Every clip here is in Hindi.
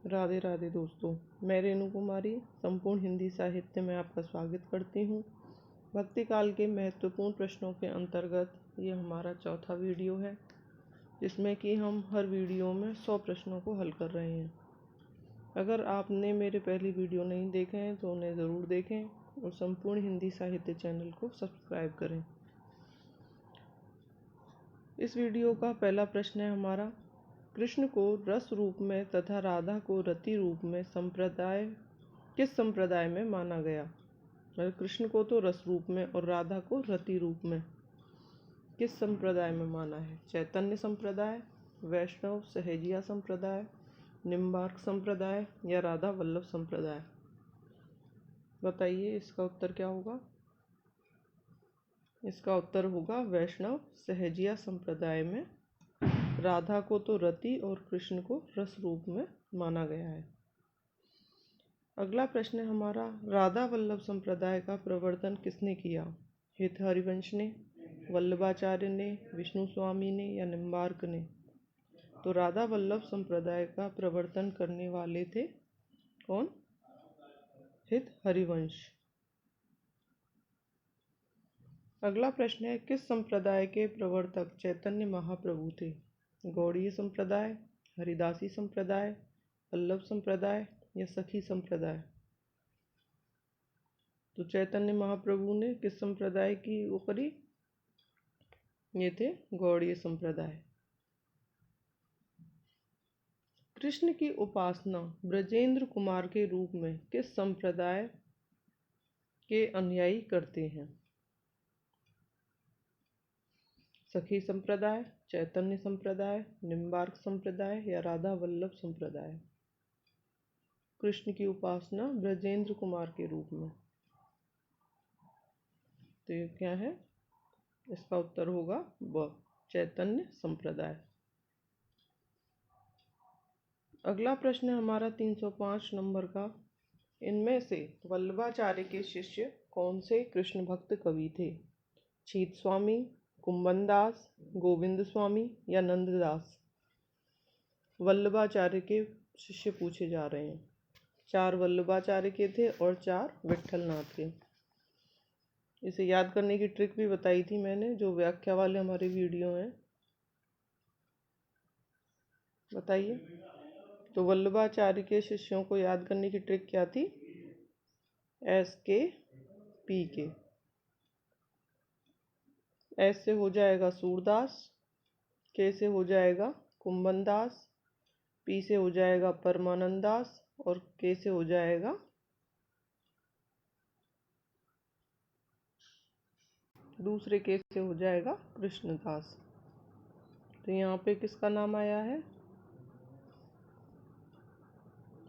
राधे राधे दोस्तों, मैं रेणु कुमारी संपूर्ण हिंदी साहित्य में आपका स्वागत करती हूँ। भक्ति काल के महत्वपूर्ण प्रश्नों के अंतर्गत ये हमारा चौथा वीडियो है, जिसमें कि हम हर वीडियो में 100 प्रश्नों को हल कर रहे हैं। अगर आपने मेरे पहले वीडियो नहीं देखे हैं तो उन्हें ज़रूर देखें और संपूर्ण हिंदी साहित्य चैनल को सब्सक्राइब करें। इस वीडियो का पहला प्रश्न है हमारा, कृष्ण को रस रूप में तथा राधा को रति रूप में किस संप्रदाय में माना गया? कृष्ण को तो रस रूप में और राधा को रति रूप में किस संप्रदाय में माना है? चैतन्य संप्रदाय, वैष्णव सहजिया संप्रदाय, निम्बार्क संप्रदाय या राधा वल्लभ संप्रदाय? बताइए इसका उत्तर क्या होगा? इसका उत्तर होगा वैष्णव सहजिया संप्रदाय में राधा को तो रति और कृष्ण को रस रूप में माना गया है। अगला प्रश्न है हमारा, राधा वल्लभ संप्रदाय का प्रवर्तन किसने किया? हित हरिवंश ने, वल्लभाचार्य ने, विष्णु स्वामी ने या निम्बार्क ने? तो राधा वल्लभ संप्रदाय का प्रवर्तन करने वाले थे कौन? हित हरिवंश। अगला प्रश्न है, किस संप्रदाय के प्रवर्तक चैतन्य महाप्रभु थे? गौड़ीय संप्रदाय, हरिदासी संप्रदाय, वल्लभ संप्रदाय या सखी संप्रदाय? तो चैतन्य महाप्रभु ने किस संप्रदाय की वो करी? ये थे गौड़ीय संप्रदाय। कृष्ण की उपासना ब्रजेंद्र कुमार के रूप में किस संप्रदाय के अनुयायी करते हैं? सखी संप्रदाय, चैतन्य संप्रदाय, निम्बार्क संप्रदाय या राधा वल्लभ संप्रदाय? कृष्ण की उपासना ब्रजेंद्र कुमार के रूप में। तो ये क्या है? इसका उत्तर होगा चैतन्य संप्रदाय। अगला प्रश्न है हमारा 305 नंबर का, इनमें से वल्लभाचार्य के शिष्य कौन से कृष्ण भक्त कवि थे? छीत स्वामी, कुंभनदास, गोविंद स्वामी या नंददास? वल्लभाचार्य के शिष्य पूछे जा रहे हैं। 4 वल्लभाचार्य के थे और 4 विट्ठलनाथ के। इसे याद करने की ट्रिक भी बताई थी मैंने, जो व्याख्या वाले हमारे वीडियो हैं। बताइए, तो वल्लभाचार्य के शिष्यों को याद करने की ट्रिक क्या थी? SKP। एस से हो जाएगा सूरदास, के से हो जाएगा कुंभनदास, पी से हो जाएगा परमानंद दास और के से हो जाएगा दूसरे के से हो जाएगा कृष्णदास। तो यहाँ पे किसका नाम आया है?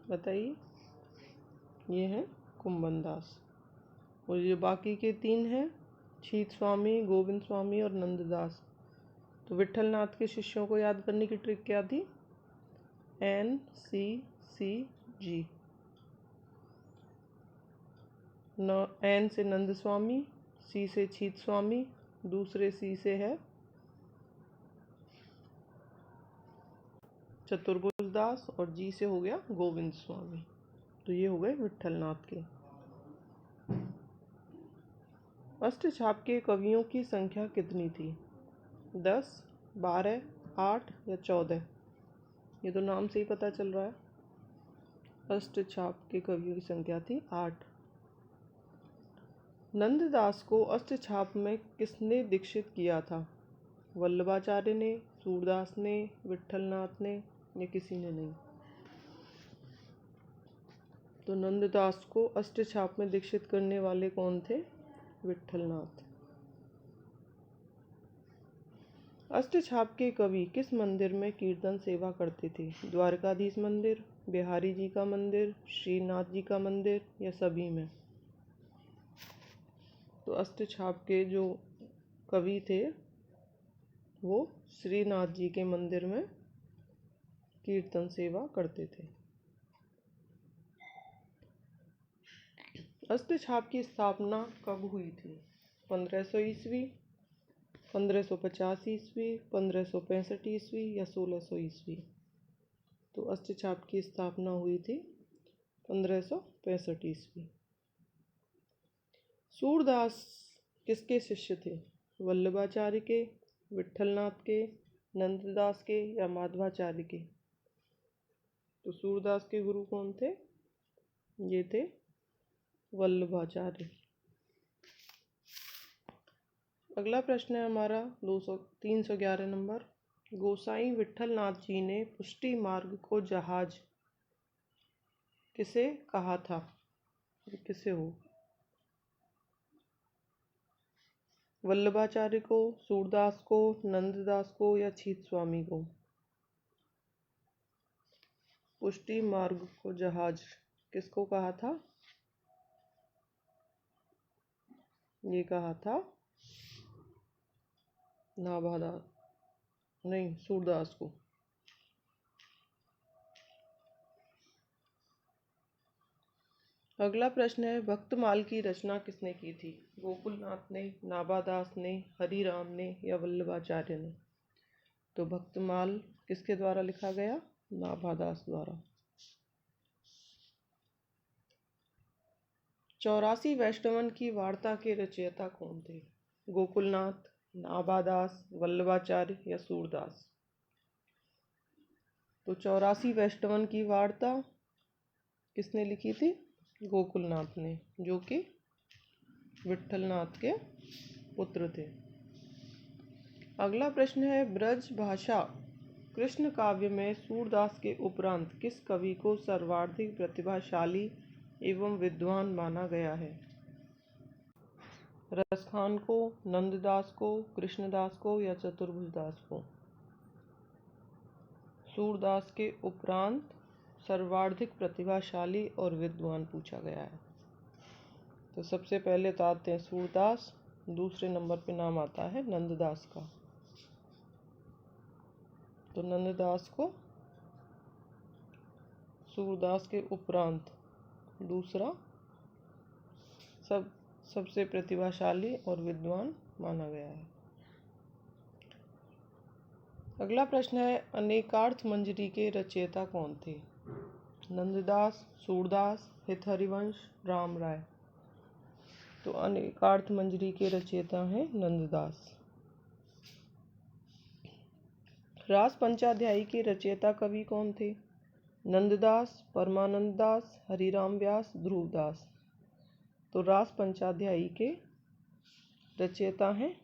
बताइए। ये है कुंभनदास। और ये बाकी के 3 हैं, छीत स्वामी, गोविंद स्वामी और नंददास। तो विट्ठलनाथ के शिष्यों को याद करने की ट्रिक क्या थी? NCCG। N से नंद स्वामी, C से छीत स्वामी, दूसरे C से है चतुर्भुज दास और G से हो गया गोविंद स्वामी। तो ये हो गए विट्ठलनाथ के। अष्टछाप के कवियों की संख्या कितनी थी? 10, 12, 8 या 14? ये तो नाम से ही पता चल रहा है। अष्टछाप के कवियों की संख्या थी 8। नंददास को अष्टछाप में किसने दीक्षित किया था? वल्लभाचार्य ने, सूरदास ने, विट्ठलनाथ ने या किसी ने नहीं? तो नंददास को अष्टछाप में दीक्षित करने वाले कौन थे? विट्ठलनाथ। अष्टछाप के कवि किस मंदिर में कीर्तन सेवा करते थे? द्वारकाधीश मंदिर, बिहारी जी का मंदिर, श्रीनाथ जी का मंदिर या सभी में? तो अष्टछाप के जो कवि थे वो श्रीनाथ जी के मंदिर में कीर्तन सेवा करते थे। अष्टछाप की स्थापना कब हुई थी? 1500 ईस्वी, 1550 ईस्वी, 1565 ईस्वी या 1600 ईस्वी? तो अस्थि छाप की स्थापना हुई थी 1565 ईस्वी। सूरदास किसके शिष्य थे? वल्लभाचार्य के, विट्ठलनाथ के, नंददास के या माधवाचार्य के? तो सूरदास के गुरु कौन थे? ये थे वल्लभाचार्य। अगला प्रश्न है हमारा 311 नंबर। गोसाई विट्ठलनाथ जी ने पुष्टि मार्ग को जहाज किसे कहा था? किसे हो? वल्लभाचार्य को, सूरदास को, नंददास को या छीत स्वामी को? पुष्टि मार्ग को जहाज किसको कहा था? ये कहा था नाभादास, नहीं, सूरदास को। अगला प्रश्न है भक्तमाल की रचना किसने की थी? गोकुलनाथ ने, नाभादास ने, हरिराम ने या वल्लभाचार्य ने? तो भक्तमाल किसके द्वारा लिखा गया? नाभादास द्वारा। 84 वैष्णवन की वार्ता के रचयिता कौन थे? गोकुलनाथ, नाभादास, वल्लभाचार्य या सूरदास? तो 84 वैष्णवन की वार्ता किसने लिखी थी? गोकुलनाथ ने, जो कि विट्ठलनाथ के पुत्र थे। अगला प्रश्न है ब्रज भाषा कृष्ण काव्य में सूरदास के उपरांत किस कवि को सर्वाधिक प्रतिभाशाली एवं विद्वान माना गया है? रसखान को, नंददास को, कृष्णदास को या चतुर्भुजदास को? सूरदास के उपरांत सर्वाधिक प्रतिभाशाली और विद्वान पूछा गया है। तो सबसे पहले तो आते हैं सूरदास, दूसरे नंबर पे नाम आता है नंददास का। तो नंददास को सूरदास के उपरांत दूसरा सबसे प्रतिभाशाली और विद्वान माना गया है। अगला प्रश्न है अनेकार्थ मंजरी के रचयिता कौन थे? नंददास, सूरदास, हितहरिवंश, राम राय? तो अनेकार्थ मंजरी के रचयिता हैं नंददास। रास पंचाध्यायी के रचयिता कवि कौन थे? नंददास, परमानंद दास, हरिराम व्यास, ध्रुवदास? तो रास पंचाध्यायी के रचयिता हैं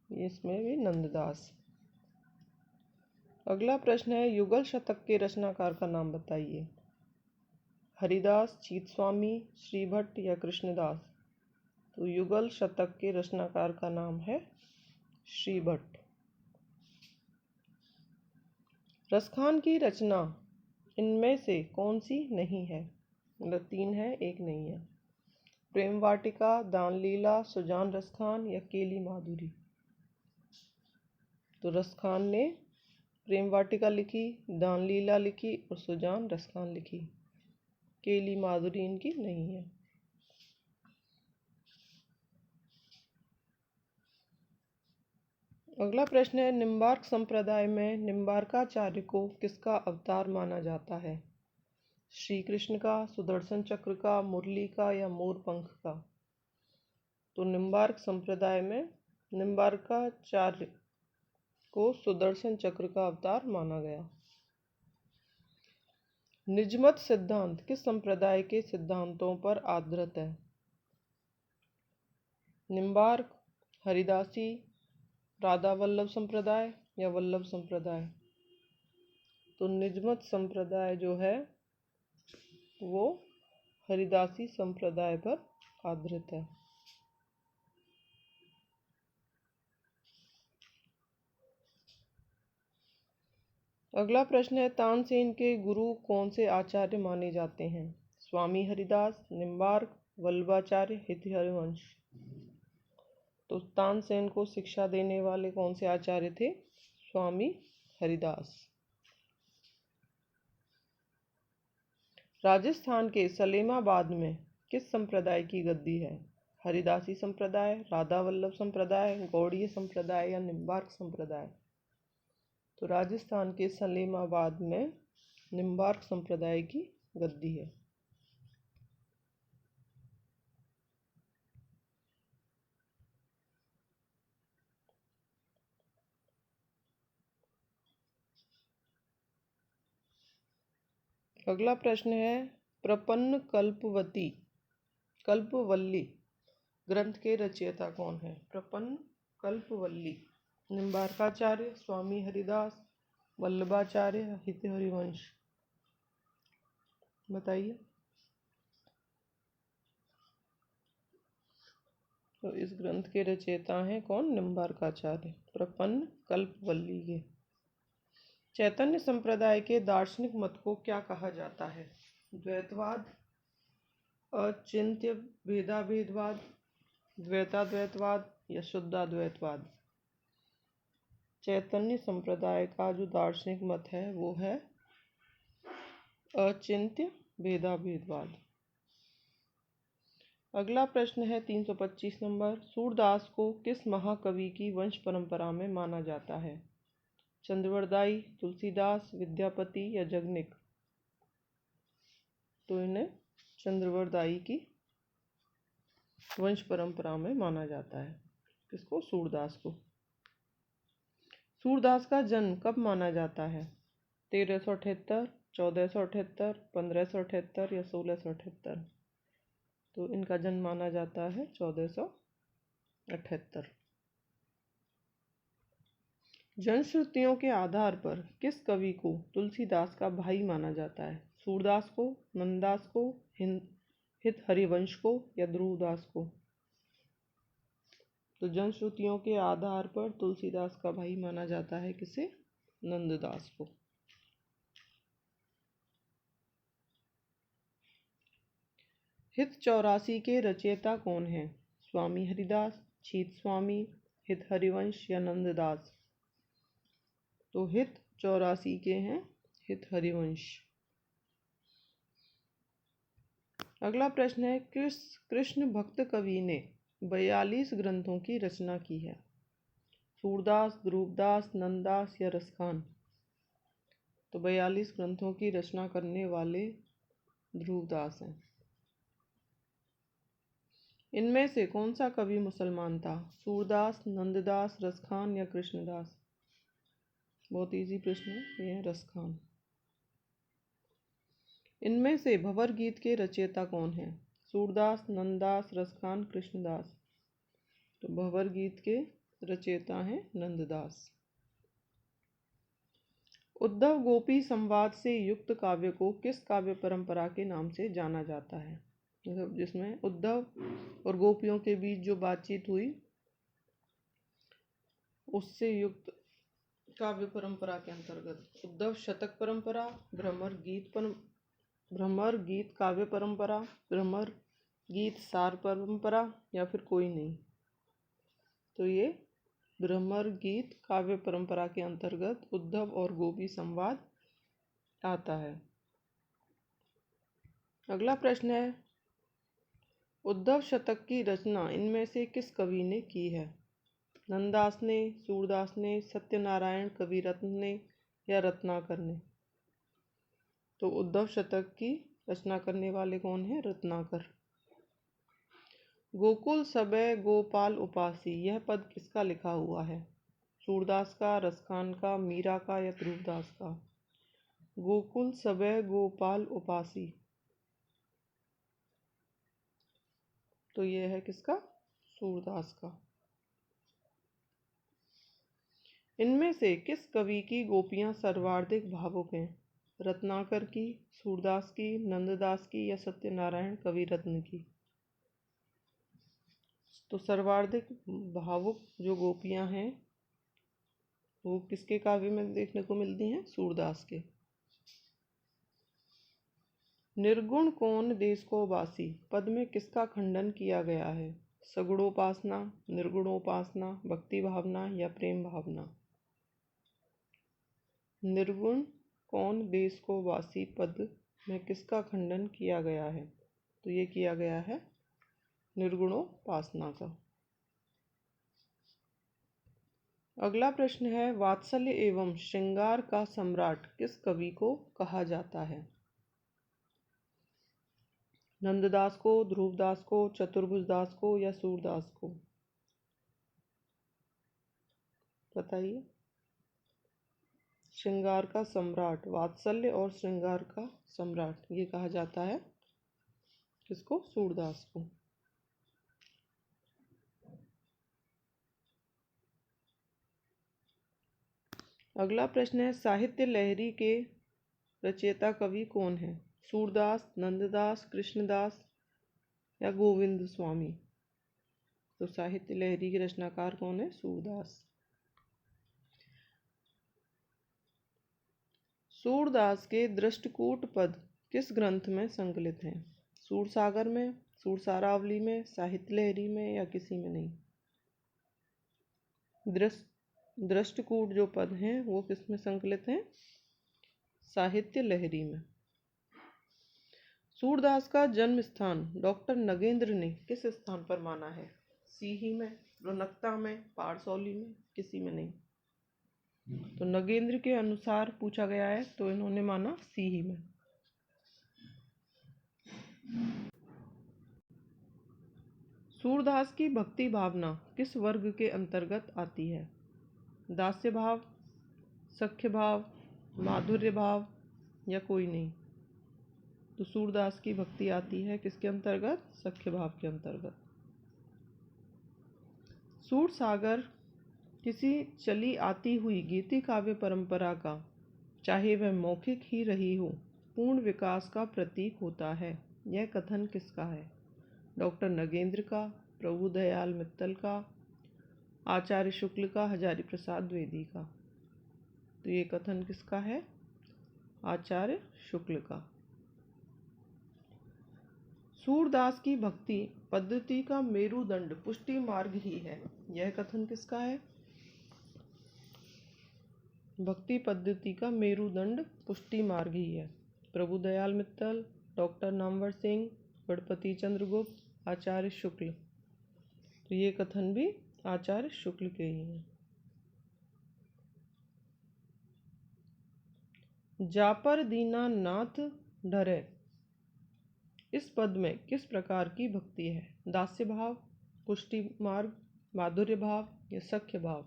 इसमें भी नंददास। अगला प्रश्न है युगल शतक के रचनाकार का नाम बताइए। हरिदास, छीत स्वामी, श्रीभट्ट या कृष्णदास? तो युगल शतक के रचनाकार का नाम है श्रीभट्ट। रसखान की रचना इनमें से कौन सी नहीं है? मतलब 3 है, 1 नहीं है। प्रेम वाटिका, दान लीला, सुजान रसखान या केली माधुरी? तो रसखान ने प्रेम वाटिका लिखी, दान लीला लिखी और सुजान रसखान लिखी। केली माधुरी इनकी नहीं है। अगला प्रश्न है निम्बार्क संप्रदाय में निम्बार्काचार्य को किसका अवतार माना जाता है? श्री कृष्ण का, सुदर्शन चक्र का, मुरली का या मोरपंख का? तो निम्बार्क संप्रदाय में निम्बार्काचार्य को सुदर्शन चक्र का अवतार माना गया। निजमत सिद्धांत किस संप्रदाय के सिद्धांतों पर आधारित है? निम्बार्क, हरिदासी, राधा वल्लभ संप्रदाय या वल्लभ संप्रदाय? तो निजमत संप्रदाय जो है वो हरिदासी संप्रदाय पर आधारित है। अगला प्रश्न है तानसेन के गुरु कौन से आचार्य माने जाते हैं? स्वामी हरिदास, निम्बार्क, वल्लभाचार्य, हितहरिवंश? तो तानसेन को शिक्षा देने वाले कौन से आचार्य थे? स्वामी हरिदास। राजस्थान के सलेमाबाद में किस संप्रदाय की गद्दी है? हरिदासी संप्रदाय, राधा वल्लभ संप्रदाय, गौड़ीय संप्रदाय या निम्बार्क संप्रदाय? तो राजस्थान के सलेमाबाद में निम्बार्क संप्रदाय की गद्दी है। अगला प्रश्न है, प्रपन्न कल्पवल्ली ग्रंथ के रचयिता कौन है? प्रपन्न कल्पवल्ली निम्बार्काचार्य, स्वामी हरिदास, वल्लभाचार्य, हित हरिवंश। बताइए। तो इस ग्रंथ के रचयिता हैं कौन? निम्बार्काचार्य। प्रपन्न कल्पवल्ली के। चैतन्य संप्रदाय के दार्शनिक मत को क्या कहा जाता है? द्वैतवाद, अचिंत्य भेदाभेदवाद, द्वैताद्वैतवाद या शुद्धाद्वैतवाद? चैतन्य संप्रदाय का जो दार्शनिक मत है वो है अचिंत्य भेदाभेदवाद। अगला प्रश्न है 325 नंबर, सूरदास को किस महाकवि की वंश परंपरा में माना जाता है? चंद्रवरदाई, तुलसीदास, विद्यापति या जगनिक? तो इन्हें चंद्रवरदाई की वंश परंपरा में माना जाता है। किसको? सूरदास को। सूरदास का जन्म कब माना जाता है? 1378, 1478, 1578 या 1678? तो इनका जन्म माना जाता है 1478। जनश्रुतियों के आधार पर किस कवि को तुलसीदास का भाई माना जाता है? सूरदास को, नंददास को, हित हरिवंश को या ध्रुवदास को? तो जनश्रुतियों के आधार पर तुलसीदास का भाई माना जाता है किसे? नंददास को। हित 84 के रचयिता कौन हैं? स्वामी हरिदास, छीत स्वामी, हित हरिवंश या नंददास? तो हित 84 के हैं हित हरिवंश। अगला प्रश्न है, किस कृष्ण भक्त कवि ने 42 ग्रंथों की रचना की है? सूरदास, ध्रुवदास, नंददास या रसखान? तो 42 ग्रंथों की रचना करने वाले ध्रुवदास हैं। इनमें से कौन सा कवि मुसलमान था? सूरदास, नंददास, रसखान या कृष्णदास? बहुत इजी प्रश्न है ये, रसखान। इनमें से भंवर गीत के रचयिता कौन है? सूरदास, नंददास, रसखान, कृष्णदास? तो भंवर गीत के रचयिता हैं नंददास। उद्धव गोपी संवाद से युक्त काव्य को किस काव्य परंपरा के नाम से जाना जाता है? मतलब जिसमें उद्धव और गोपियों के बीच जो बातचीत हुई उससे युक्त काव्य परंपरा के अंतर्गत उद्धव शतक परंपरा, भ्रमर गीत काव्य परंपरा, भ्रमर गीत सार परंपरा या फिर कोई नहीं? तो ये भ्रमर गीत काव्य परंपरा के अंतर्गत उद्धव और गोपी संवाद आता है। अगला प्रश्न है, उद्धव शतक की रचना इनमें से किस कवि ने की है? नंददास ने, सूरदास ने, सत्यनारायण कविरत्न ने या रत्नाकर ने? तो उद्धव शतक की रचना करने वाले कौन है? रत्नाकर। गोकुल सबे गोपाल उपासी, यह पद किसका लिखा हुआ है? सूरदास का, रसखान का, मीरा का या ध्रुवदास का? गोकुल सबे गोपाल उपासी, तो यह है किसका? सूरदास का। इनमें से किस कवि की गोपियां सर्वाधिक भावुक हैं? रत्नाकर की, सूरदास की, नंददास की या सत्यनारायण कविरत्न की? तो सर्वाधिक भावुक जो गोपियां हैं वो किसके काव्य में देखने को मिलती हैं? सूरदास के। निर्गुण कौन देश को वासी पद में किसका खंडन किया गया है? सगुणोपासना, निर्गुणोपासना, भक्ति भावना या प्रेम भावना? निर्गुण कौन देश को वासी पद में किसका खंडन किया गया है? तो ये किया गया है निर्गुणोपासना का। अगला प्रश्न है, वात्सल्य एवं श्रृंगार का सम्राट किस कवि को कहा जाता है? नंददास को, ध्रुवदास को, चतुर्भुजदास को या सूरदास को? बताइए। श्रृंगार का सम्राट, वात्सल्य और श्रृंगार का सम्राट, ये कहा जाता है किसको? सूरदास को। अगला प्रश्न है, साहित्य लहरी के रचयिता कवि कौन है? सूरदास, नंददास, कृष्णदास या गोविंद स्वामी? तो साहित्य लहरी के रचनाकार कौन है? सूरदास। सूरदास के दृष्टकूट पद किस ग्रंथ में संकलित हैं? सूरसागर में, सूरसारावली में, साहित्य लहरी में या किसी में नहीं? दृष्टकूट जो पद हैं वो किस में संकलित हैं? साहित्य लहरी में। सूरदास का जन्म स्थान डॉक्टर नगेंद्र ने किस स्थान पर माना है? सीही में, रौनकता में, पारसौली में, किसी में नहीं? तो नगेंद्र के अनुसार पूछा गया है तो इन्होंने माना सीही में। सूरदास की भक्ति भावना किस वर्ग के अंतर्गत आती है? दास्य भाव, सख्य भाव, माधुर्य भाव या कोई नहीं? तो सूरदास की भक्ति आती है किसके अंतर्गत? सख्य भाव के अंतर्गत। सूरसागर किसी चली आती हुई गीति काव्य परंपरा का, चाहे वह मौखिक ही रही हो, पूर्ण विकास का प्रतीक होता है। यह कथन किसका है? डॉक्टर नगेंद्र का, प्रभुदयाल मित्तल का, आचार्य शुक्ल का, हजारी प्रसाद द्विवेदी का? तो ये कथन किसका है? आचार्य शुक्ल का। सूरदास की भक्ति पद्धति का मेरुदंड पुष्टि मार्ग ही है, यह कथन किसका है? भक्ति पद्धति का मेरुदंड पुष्टि मार्ग ही है। प्रभुदयाल मित्तल, डॉक्टर नामवर सिंह, गणपति चंद्रगुप्त, आचार्य शुक्ल। तो ये कथन भी आचार्य शुक्ल के ही हैं। जापर दीना नाथ डरे, इस पद में किस प्रकार की भक्ति है? दास्य भाव, पुष्टि मार्ग, माधुर्य भाव या सख्य भाव?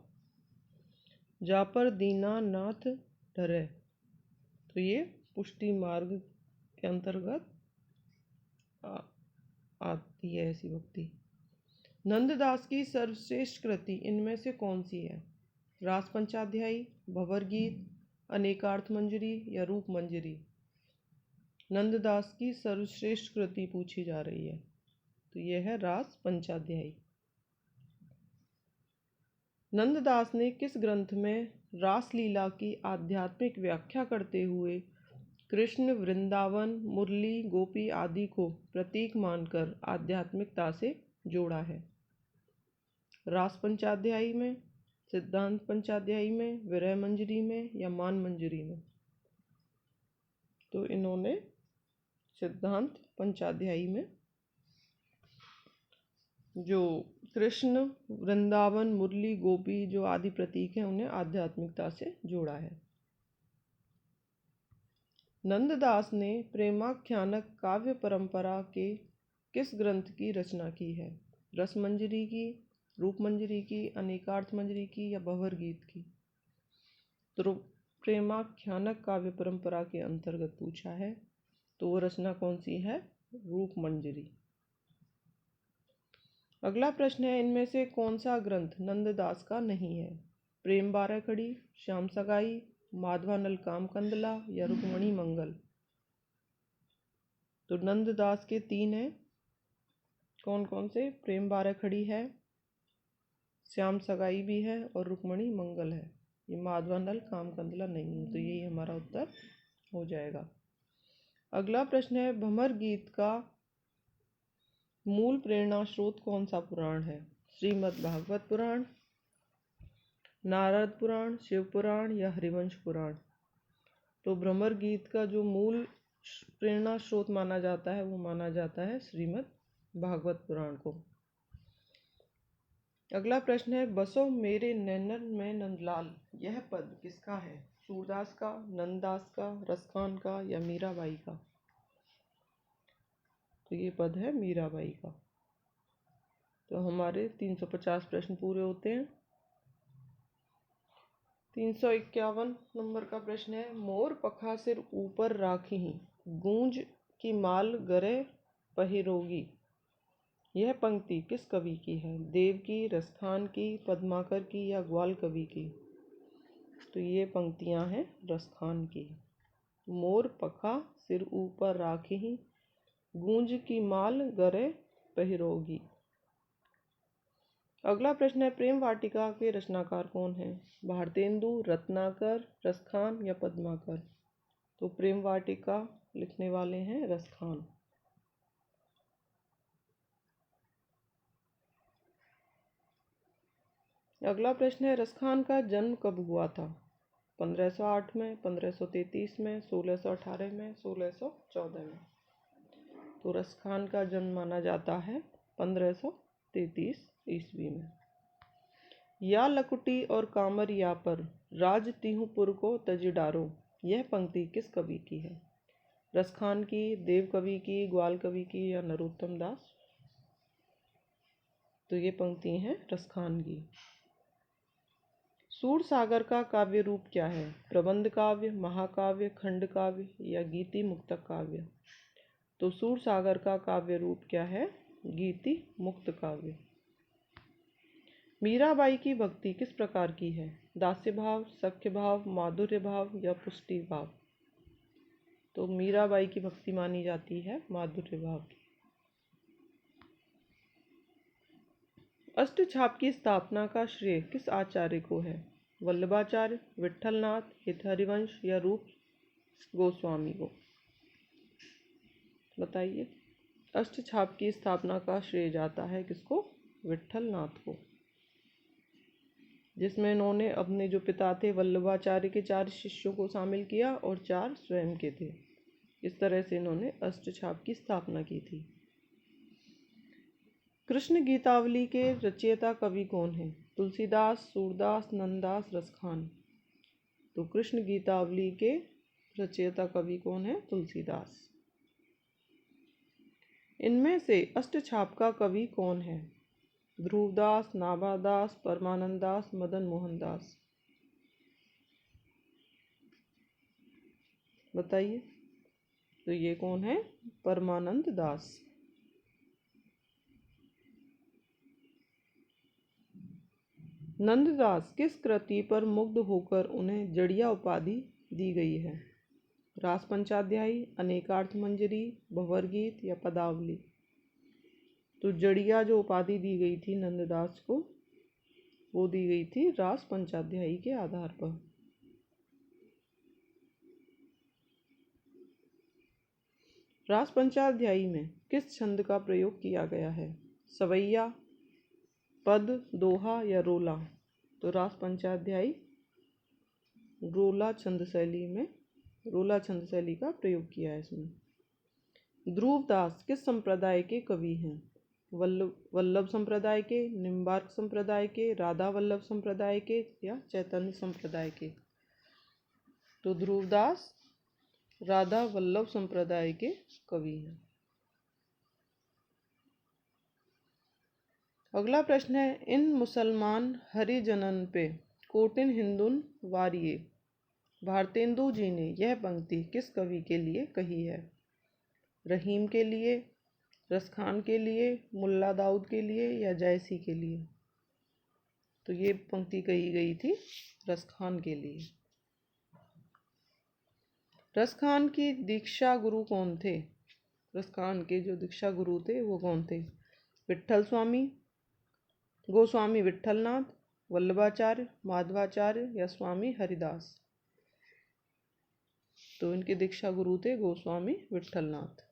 जापर दीना नाथ डरे, तो ये पुष्टि मार्ग के अंतर्गत आती है ऐसी भक्ति। नंददास की सर्वश्रेष्ठ कृति इनमें से कौन सी है? रास पंचाध्यायी, भंवर गीत, अनेकार्थ मंजरी या रूप मंजरी? नंददास की सर्वश्रेष्ठ कृति पूछी जा रही है तो यह है रास पंचाध्यायी। नंददास ने किस ग्रंथ में रासलीला की आध्यात्मिक व्याख्या करते हुए कृष्ण, वृंदावन, मुरली, गोपी आदि को प्रतीक मानकर आध्यात्मिकता से जोड़ा है? रास पंचाध्यायी में, सिद्धांत पंचाध्यायी में, विरह मंजरी में या मान मंजरी में? तो इन्होंने सिद्धांत पंचाध्यायी में जो कृष्ण, वृंदावन, मुरली, गोपी जो आदि प्रतीक हैं उन्हें आध्यात्मिकता से जोड़ा है। नंददास ने प्रेमाख्यानक काव्य परंपरा के किस ग्रंथ की रचना की है? रस मंजरी की, रूप मंजरी की, अनेकार्थ मंजरी की या भंवर गीत की? तो प्रेमाख्यानक काव्य परंपरा के अंतर्गत पूछा है तो वो रचना कौन सी है? रूप मंजरी। अगला प्रश्न है, इनमें से कौन सा ग्रंथ नंददास का नहीं है? प्रेम बारह खड़ी, श्याम सगाई, माधवानल काम कंदला या रुक्मणी मंगल? तो नंददास के तीन हैं, कौन कौन से? प्रेम बारह खड़ी है, श्याम सगाई भी है और रुक्मणी मंगल है। ये माधवानल काम कंदला नहीं है, तो यही हमारा उत्तर हो जाएगा। अगला प्रश्न है, भंवर गीत का मूल प्रेरणा स्रोत कौन सा पुराण है? श्रीमद् भागवत पुराण, नारद पुराण, शिव पुराण या हरिवंश पुराण? तो भ्रमर गीत का जो मूल प्रेरणा स्रोत माना जाता है वो माना जाता है श्रीमद् भागवत पुराण को। अगला प्रश्न है, बसो मेरे नैनन में नंदलाल, यह पद किसका है? सूरदास का, नंददास का, रसखान का या मीराबाई का? तो ये पद है मीराबाई का। तो हमारे 350 प्रश्न पूरे होते हैं। 351 नंबर का प्रश्न है, मोर पखा सिर ऊपर राखी, गूंज की माल गरे पहिरोगी, यह पंक्ति किस कवि की है? देव की, रसखान की, पद्माकर की या ग्वाल कवि की? तो ये पंक्तियां हैं रसखान की। मोर पखा सिर ऊपर राखी, गूंज की माल गरे पहिरोगी। अगला प्रश्न है, प्रेम वाटिका के रचनाकार कौन है? भारतेंदु, रत्नाकर, रसखान या पद्माकर? तो प्रेम वाटिका लिखने वाले हैं रसखान। अगला प्रश्न है, रसखान का जन्म कब हुआ था? 1508 में, 1533 में, 1618 में, 1614 में? तो रसखान का जन्म माना जाता है 1533 ईस्वी में। या लकुटी और कामर या पर राज तिहुपुर को तजिडारो, यह पंक्ति किस कवि की है? रसखान की, देव कवि की, ग्वाल कवि की या नरोत्तम दास? तो ये पंक्ति हैं रसखान की। सूरसागर का काव्य रूप क्या है? प्रबंध काव्य, महाकाव्य, खंड काव्य या गीति मुक्तक काव्य? तो सूरसागर का काव्य रूप क्या है? गीति मुक्त काव्य। मीराबाई की भक्ति किस प्रकार की है? दास्य भाव, सख्य भाव, माधुर्य भाव या पुष्टि भाव? तो मीराबाई की भक्ति मानी जाती है माधुर्य भाव की। अष्टछाप की स्थापना का श्रेय किस आचार्य को है? वल्लभाचार्य, विट्ठलनाथ, हितहरिवंश या रूप गोस्वामी को? बताइए। अष्टछाप की स्थापना का श्रेय जाता है किसको? विट्ठलनाथ को, जिसमें इन्होंने अपने जो पिता थे वल्लभाचार्य के 4 शिष्यों को शामिल किया और 4 स्वयं के थे। इस तरह से इन्होंने अष्टछाप की स्थापना की थी। कृष्ण गीतावली के रचयिता कवि कौन है? तुलसीदास, सूरदास, नंददास, रसखान? तो कृष्ण गीतावली के रचयिता कवि कौन है? तुलसीदास। इनमें से अष्टछाप का कवि कौन है? ध्रुवदास, नाभादास, परमानंद दास, मदन मोहन दास? बताइए। तो ये कौन है? परमानंद दास। नंददास किस कृति पर मुग्ध होकर उन्हें जड़िया उपाधि दी गई है? रास पंचाध्यायी, अनेकार्थ मंजरी, भंवरगीत या पदावली? तो जड़िया जो उपाधि दी गई थी नंददास को, वो दी गई थी रास पंचाध्यायी के आधार पर। रास पंचाध्यायी में किस छंद का प्रयोग किया गया है? सवैया, पद, दोहा या रोला? तो रास पंचाध्यायी रोला छंद शैली का प्रयोग किया है इसमें। ध्रुवदास किस संप्रदाय के कवि हैं? वल्लभ संप्रदाय के, निम्बार्क संप्रदाय के, राधा वल्लभ संप्रदाय के या चैतन्य संप्रदाय के? तो ध्रुवदास राधा वल्लभ संप्रदाय के कवि हैं। अगला प्रश्न है, इन मुसलमान हरिजनन पे कोटिन हिंदुन वारिये, भारतेंदु जी ने यह पंक्ति किस कवि के लिए कही है? रहीम के लिए, रसखान के लिए, मुल्ला दाऊद के लिए या जयसी के लिए? तो ये पंक्ति कही गई थी रसखान के लिए। रसखान की दीक्षा गुरु कौन थे? रसखान के जो दीक्षा गुरु थे वो कौन थे? विट्ठल स्वामी, गोस्वामी विट्ठलनाथ, वल्लभाचार्य, माधवाचार्य या स्वामी हरिदास? तो इनके दीक्षा गुरु थे गोस्वामी विट्ठलनाथ।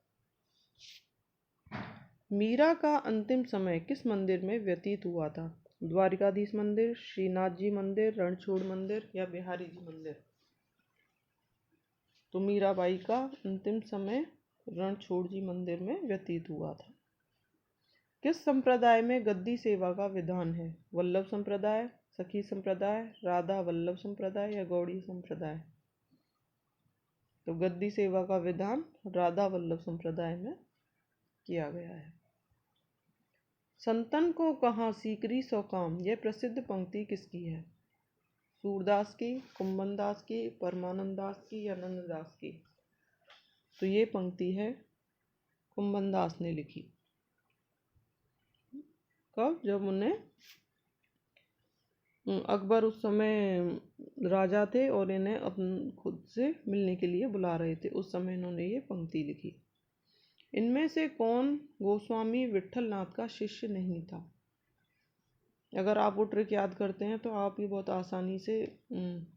मीरा का अंतिम समय किस मंदिर में व्यतीत हुआ था? द्वारिकाधीश मंदिर, श्रीनाथ जी मंदिर, रणछोड़ मंदिर या बिहारी जी मंदिर? तो मीराबाई का अंतिम समय रणछोड़ जी मंदिर में व्यतीत हुआ था। किस संप्रदाय में गद्दी सेवा का विधान है? वल्लभ संप्रदाय, सखी संप्रदाय, राधा वल्लभ संप्रदाय या गौड़ी संप्रदाय? तो गद्दी सेवा का विधान राधा वल्लभ संप्रदाय में किया गया है। संतन को कहाँ सीकरी सौ काम, यह प्रसिद्ध पंक्ति किसकी है? सूरदास की, कुंभन दास की, परमानंद दास की या नंद दास की? तो ये पंक्ति है कुंभन दास ने लिखी। कब? जब उन्हें अकबर उस समय राजा थे और इन्हें अपन खुद से मिलने के लिए बुला रहे थे, उस समय इन्होंने ये पंक्ति लिखी। इनमें से कौन गोस्वामी विट्ठल नाथ का शिष्य नहीं था? अगर आप वो ट्रिक याद करते हैं तो आप ये बहुत आसानी से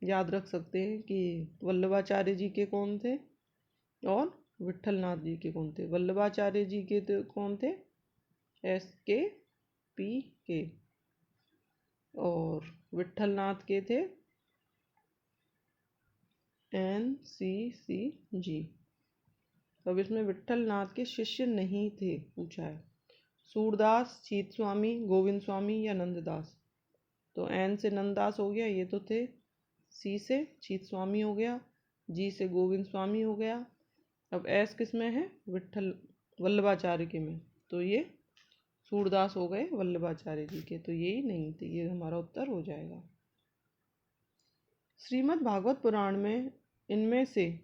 याद रख सकते हैं कि वल्लभाचार्य जी के कौन थे और विट्ठल नाथ जी के कौन थे। वल्लभाचार्य जी के तो कौन थे? SKPK और विट्ठल नाथ के थे NCCG। अब इसमें विट्ठल नाथ के शिष्य नहीं थे पूछा है। सूरदास, चीत स्वामी, गोविंद स्वामी या नंददास? तो N से नंददास हो गया, ये तो थे। C से चीत स्वामी हो गया, G से गोविंद स्वामी हो गया। अब S किस में है? विट्ठल वल्लभाचार्य के में, तो ये सूरदास हो गए वल्लभाचार्य जी के, तो यही नहीं थे। ये हमारा उत्तर हो जाएगा। श्रीमद् भागवत पुराण में इनमें से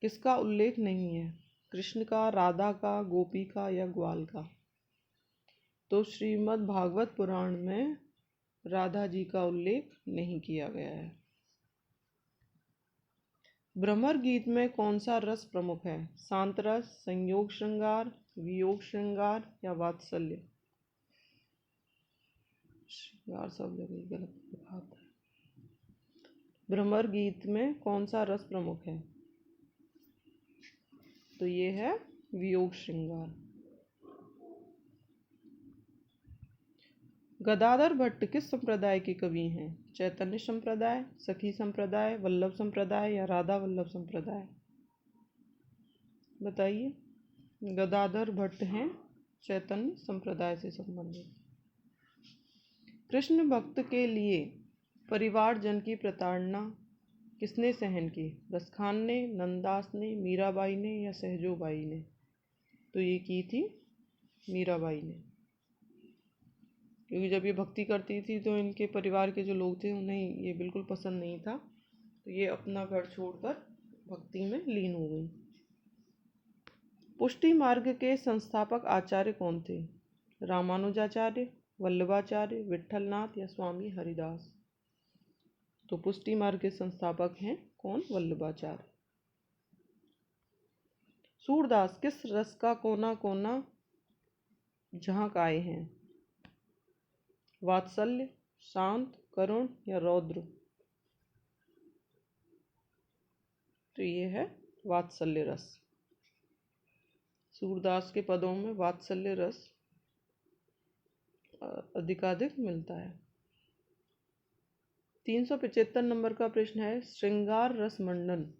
किसका उल्लेख नहीं है? कृष्ण का, राधा का, गोपी का या ग्वाल का? तो श्रीमद् भागवत पुराण में राधा जी का उल्लेख नहीं किया गया है। भ्रमर गीत में कौन सा रस प्रमुख है? शांत रस, संयोग श्रृंगार, वियोग श्रृंगार या वात्सल्य? श्रृंगार सब जगह गलत दिखाता है। भ्रमर गीत में कौन सा रस प्रमुख है? तो ये है वियोग श्रृंगार। गदाधर भट्ट किस संप्रदाय के कवि हैं? चैतन्य संप्रदाय, सखी संप्रदाय, वल्लभ संप्रदाय या राधा वल्लभ संप्रदाय? बताइए। गदाधर भट्ट हैं चैतन्य संप्रदाय से संबंधित। कृष्ण भक्त के लिए परिवारजन की प्रताड़ना किसने सहन की? रसखान ने, नंददास ने, मीराबाई ने या सहजोबाई ने? तो ये की थी मीराबाई ने, क्योंकि जब ये भक्ति करती थी तो इनके परिवार के जो लोग थे उन्हें ये बिल्कुल पसंद नहीं था, तो ये अपना घर छोड़कर भक्ति में लीन हो गई। पुष्टि मार्ग के संस्थापक आचार्य कौन थे? रामानुजाचार्य, वल्लभाचार्य, विट्ठलनाथ या स्वामी हरिदास? तो पुष्टि मार्ग के संस्थापक हैं कौन? वल्लभाचार्य। सूरदास किस रस का कोना कोना झांक आए हैं? वात्सल्य, शांत, करुण या रौद्र? तो ये है वात्सल्य रस। सूरदास के पदों में वात्सल्य रस अधिकाधिक मिलता है। 375 नंबर का प्रश्न है, श्रृंगार रस मंडन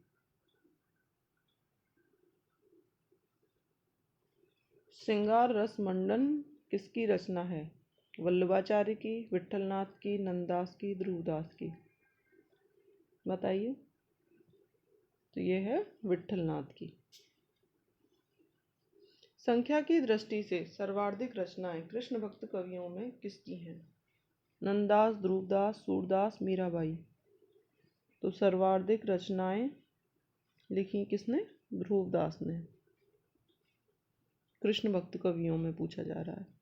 श्रृंगार रस मंडन किसकी रचना है? वल्लभाचार्य की, विट्ठलनाथ की, नंददास की, ध्रुवदास की? बताइए। तो ये है विट्ठलनाथ की। संख्या की दृष्टि से सर्वाधिक रचनाएं कृष्ण भक्त कवियों में किसकी हैं? नंददास, ध्रुवदास, सूरदास, मीराबाई? तो सर्वाधिक रचनाएं लिखी किसने? ध्रुवदास ने। कृष्ण भक्त कवियों में पूछा जा रहा है।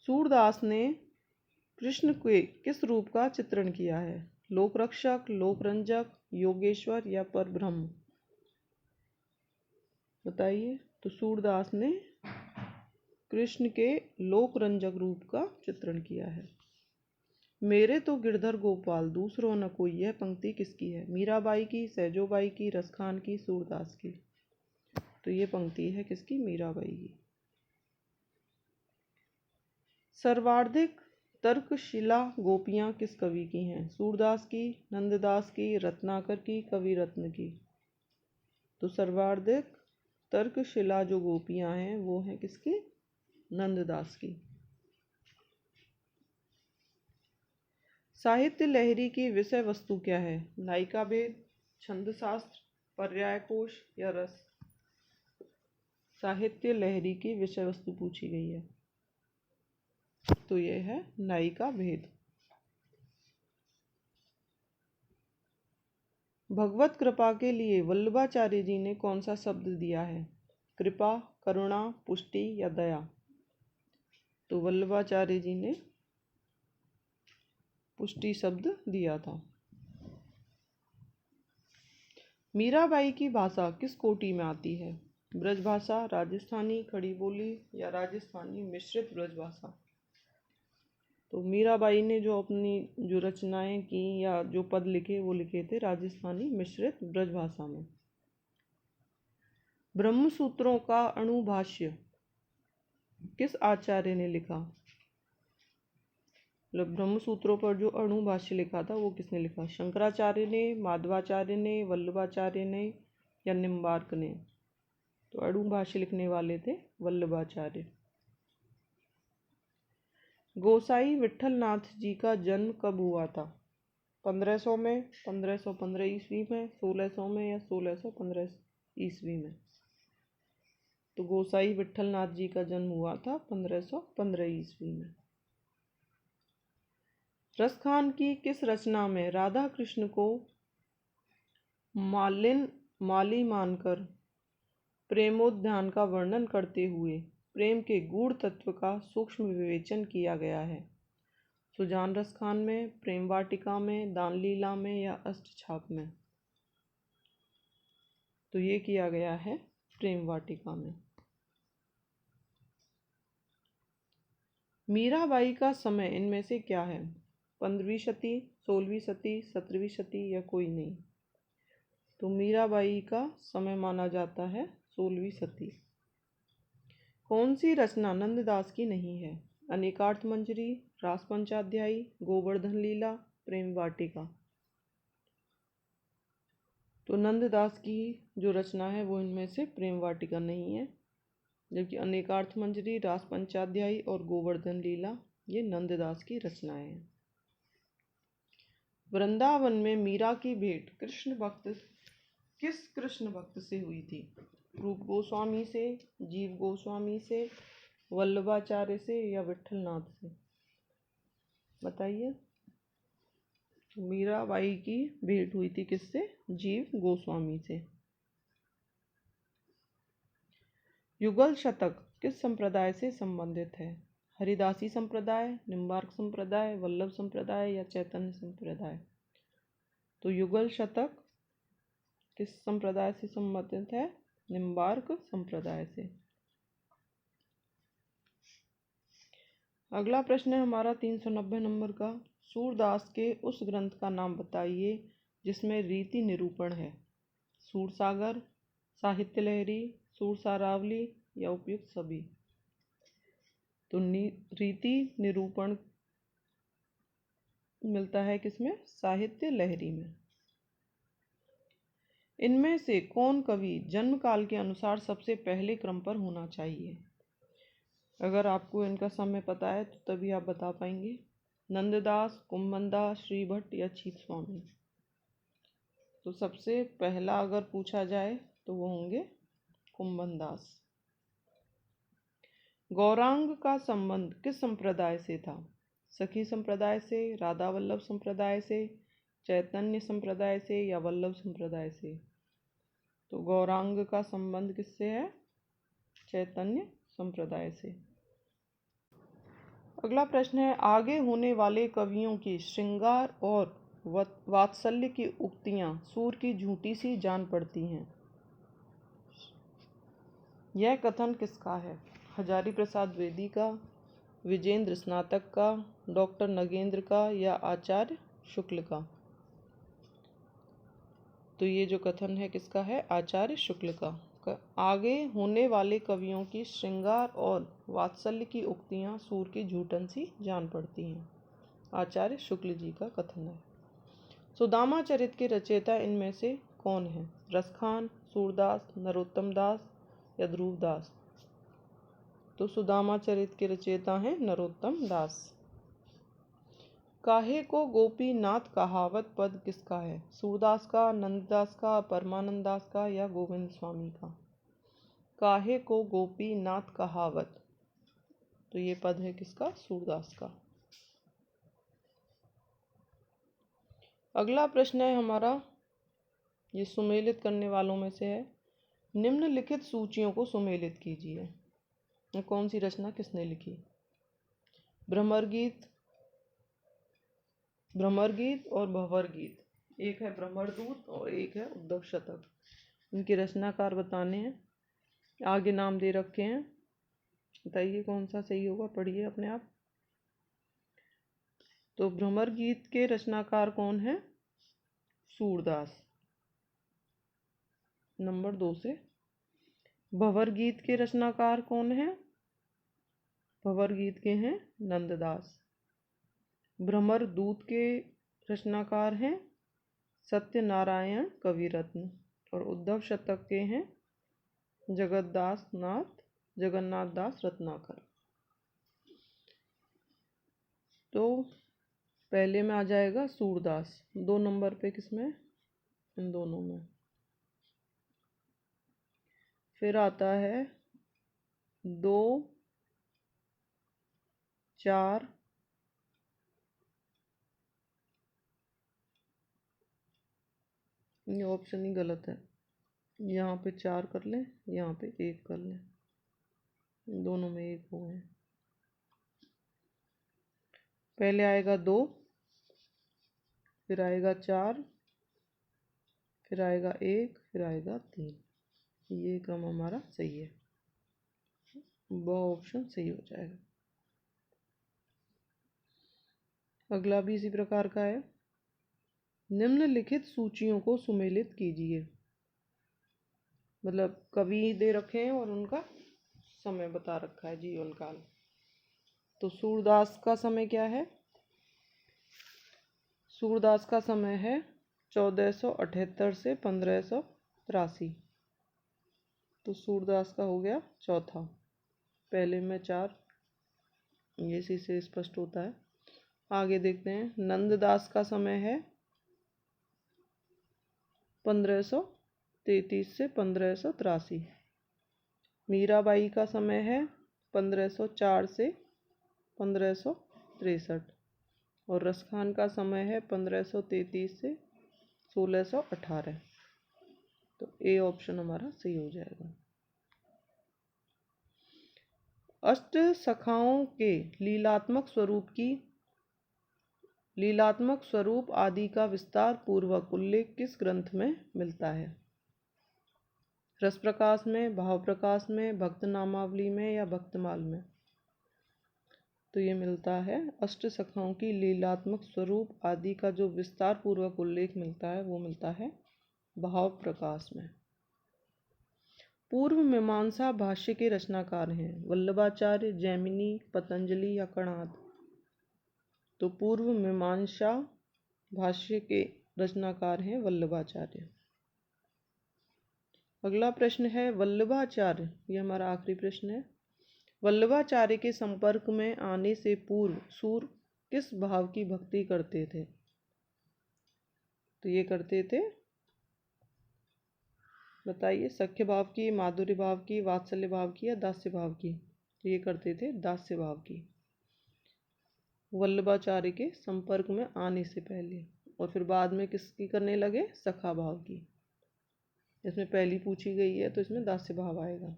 सूरदास ने कृष्ण के किस रूप का चित्रण किया है? लोकरक्षक, लोकरंजक, योगेश्वर या परब्रह्म? बताइए। तो सूरदास ने कृष्ण के लोकरंजक रूप का चित्रण किया है। मेरे तो गिरधर गोपाल दूसरों न कोई, यह पंक्ति किसकी है? मीराबाई की, सहजोबाई की, रसखान की, सूरदास की? तो ये पंक्ति है किसकी? मीराबाई की। सर्वाधिक तर्कशिला गोपियां किस कवि की हैं? सूरदास की, नंददास की, रत्नाकर की, कवि रत्न की? तो सर्वाधिक तर्कशिला जो गोपियां हैं वो हैं किसकी? नंददास की। साहित्य लहरी की विषय वस्तु क्या है? नायिका भेद, छंद शास्त्र, पर्याय कोश या रस? साहित्य लहरी की विषय वस्तु पूछी गई है, तो यह है नायिका भेद। भगवत कृपा के लिए वल्लभाचार्य जी ने कौन सा शब्द दिया है? कृपा, करुणा, पुष्टि या दया? तो वल्लभाचार्य जी ने पुष्टि शब्द दिया था। मीराबाई की भाषा किस कोटि में आती है? ब्रज भाषा, राजस्थानी खड़ी बोली या राजस्थानी मिश्रित ब्रज भाषा? तो मीराबाई ने जो रचनाएं की या जो पद लिखे वो लिखे थे राजस्थानी मिश्रित ब्रज भाषा में। ब्रह्म सूत्रों का अणुभाष्य किस आचार्य ने लिखा? मतलब ब्रह्म सूत्रों पर जो अणुभाष्य लिखा था वो किसने लिखा? शंकराचार्य ने, माधवाचार्य ने, वल्लभाचार्य ने या निम्बार्क ने? तो अणुभाष्य लिखने वाले थे वल्लभाचार्य। गोसाई विठलनाथ जी का जन्म कब हुआ था? 1500 में, 1515 ईस्वी में, 1600 में या 1615 ईस्वी में? तो गोसाई विठलनाथ जी का जन्म हुआ था 1515 ईस्वी में। रसखान की किस रचना में राधा कृष्ण को माली मानकर प्रेमोद्यान का वर्णन करते हुए प्रेम के गूढ़ तत्व का सूक्ष्म विवेचन किया गया है? सुजान रसखान में, प्रेम वाटिका में, दानलीला में या अष्टछाप में? तो ये किया गया है प्रेम वाटिका में। मीराबाई का समय इनमें से क्या है? 15वीं शती, 16वीं शती, 17वीं शती या कोई नहीं? तो मीराबाई का समय माना जाता है 16वीं शती। कौन सी रचना नंददास की नहीं है? अनेकार्थ मंजरी, रास पंचाध्यायी, गोवर्धन लीला, प्रेम वाटिका? तो नंददास की जो रचना है वो इनमें से प्रेम वाटिका नहीं है, जबकि अनेकार्थ मंजरी, रास पंचाध्यायी और गोवर्धन लीला ये नंददास की रचनाएं हैं। वृंदावन में मीरा की भेंट किस कृष्ण भक्त से हुई थी? रूप गोस्वामी से, जीव गोस्वामी से, वल्लभाचार्य से या विठलनाथ से? बताइए। मीराबाई की भेंट हुई थी किससे? जीव गोस्वामी से। युगल शतक किस संप्रदाय से संबंधित है? हरिदासी संप्रदाय, निम्बार्क संप्रदाय, वल्लभ संप्रदाय या चैतन्य संप्रदाय? तो युगल शतक किस संप्रदाय से संबंधित है? निम्बार्क संप्रदाय से। अगला प्रश्न है हमारा 390 नंबर का। सूरदास के उस ग्रंथ का नाम बताइए जिसमें रीति निरूपण है। सूरसागर, साहित्य लहरी, सूरसारावली या उपयुक्त सभी? तो रीति निरूपण मिलता है किसमें? साहित्य लहरी में। इनमें से कौन कवि जन्म काल के अनुसार सबसे पहले क्रम पर होना चाहिए? अगर आपको इनका समय पता है तो तभी आप बता पाएंगे। नंददास, कुम्भनदास, श्रीभट्ट या छीत स्वामी? तो सबसे पहला अगर पूछा जाए तो वो होंगे कुम्भनदास। गौरांग का संबंध किस संप्रदाय से था? सखी संप्रदाय से, राधा वल्लभ संप्रदाय से, चैतन्य संप्रदाय से या वल्लभ संप्रदाय से? तो गौरांग का संबंध किससे है? चैतन्य संप्रदाय से। अगला प्रश्न है, आगे होने वाले कवियों की श्रृंगार और वात्सल्य की उक्तियां सूर की झूठी सी जान पड़ती हैं। यह कथन किसका है? हजारी प्रसाद द्विवेदी का, विजेंद्र स्नातक का, डॉक्टर नगेंद्र का या आचार्य शुक्ल का? तो ये जो कथन है किसका है? आचार्य शुक्ल का। आगे होने वाले कवियों की श्रृंगार और वात्सल्य की उक्तियां सूर की झूठन सी जान पड़ती हैं। आचार्य शुक्ल जी का कथन है। सुदामा चरित के रचयिता इनमें से कौन है? रसखान, सूरदास, नरोत्तम दास, या ध्रुव दास? तो सुदामा चरित के रचयिता हैं नरोत्तम दास। काहे को गोपीनाथ कहावत पद किसका है? सूरदास का, नंददास का, परमानंद दास का या गोविंद स्वामी का? काहे को गोपीनाथ कहावत, तो ये पद है किसका? सूरदास का। अगला प्रश्न है हमारा, ये सुमेलित करने वालों में से है। निम्नलिखित सूचियों को सुमेलित कीजिए। कौन सी रचना किसने लिखी? भ्रमर गीत और भंवर गीत। एक है भ्रमरदूत और एक है उद्धव शतक। इनके रचनाकार बताने हैं। आगे नाम दे रखे हैं, बताइए कौन सा सही होगा, पढ़िए अपने आप। तो भ्रमर गीत के रचनाकार कौन है? सूरदास, नंबर 2 से। भंवर गीत के रचनाकार कौन है? भंवर गीत के हैं नंददास। भ्रमर दूत के रचनाकार हैं सत्यनारायण कविरत्न और उद्धव शतक के हैं जगन्नाथ दास रत्नाकर। तो पहले में आ जाएगा सूरदास, 2 नंबर पे किसमें? इन दोनों में। फिर आता है 2, 4, ये ऑप्शन ही गलत है। यहाँ पे 4 कर लें, यहाँ पे 1 कर लें, दोनों में 1 हो गए। पहले आएगा 2, फिर आएगा 4, फिर आएगा 1, फिर आएगा 3। ये क्रम हमारा सही है, वो ऑप्शन सही हो जाएगा। अगला भी इसी प्रकार का है। निम्नलिखित सूचियों को सुमेलित कीजिए। मतलब कवि दे रखे हैं और उनका समय बता रखा है, जीवन काल। तो सूरदास का समय क्या है? सूरदास का समय है 1478 से 1583। तो सूरदास का हो गया चौथा। पहले में 4, ये इसी से स्पष्ट होता है। आगे देखते हैं। नंददास का समय है 1533 से 1583। मीराबाई का समय है 1504 से 1563 और रसखान का समय है 1533 से 1618। तो ए ऑप्शन हमारा सही हो जाएगा। अष्ट सखाओं के लीलात्मक स्वरूप आदि का विस्तार पूर्वक उल्लेख किस ग्रंथ में मिलता है? रस प्रकाश में, भाव प्रकाश में, भक्त नामावली में या भक्तमाल में? तो ये मिलता है अष्ट सखाओं की लीलात्मक स्वरूप आदि का जो विस्तार पूर्वक उल्लेख मिलता है वो मिलता है भाव प्रकाश में। पूर्व मीमांसा भाष्य के रचनाकार हैं वल्लभाचार्य, जैमिनी, पतंजलि या कणाद? तो पूर्व मीमांसा भाष्य के रचनाकार हैं वल्लभाचार्य। अगला प्रश्न है वल्लभाचार्य, ये हमारा आखिरी प्रश्न है। वल्लभाचार्य के संपर्क में आने से पूर्व सूर किस भाव की भक्ति करते थे? तो ये करते थे, बताइए, सख्य भाव की, माधुर्य भाव की, वात्सल्य भाव की या दास्य भाव की? तो ये करते थे दास्य भाव की, वल्लभाचार्य के संपर्क में आने से पहले। और फिर बाद में किसकी करने लगे? सखा भाव की। इसमें पहली पूछी गई है तो इसमें दास्य भाव आएगा।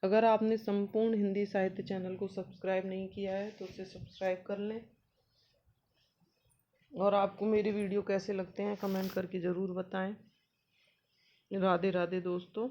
अगर आपने संपूर्ण हिंदी साहित्य चैनल को सब्सक्राइब नहीं किया है तो उसे सब्सक्राइब कर लें। और आपको मेरे वीडियो कैसे लगते हैं कमेंट करके ज़रूर बताएं। राधे राधे दोस्तों।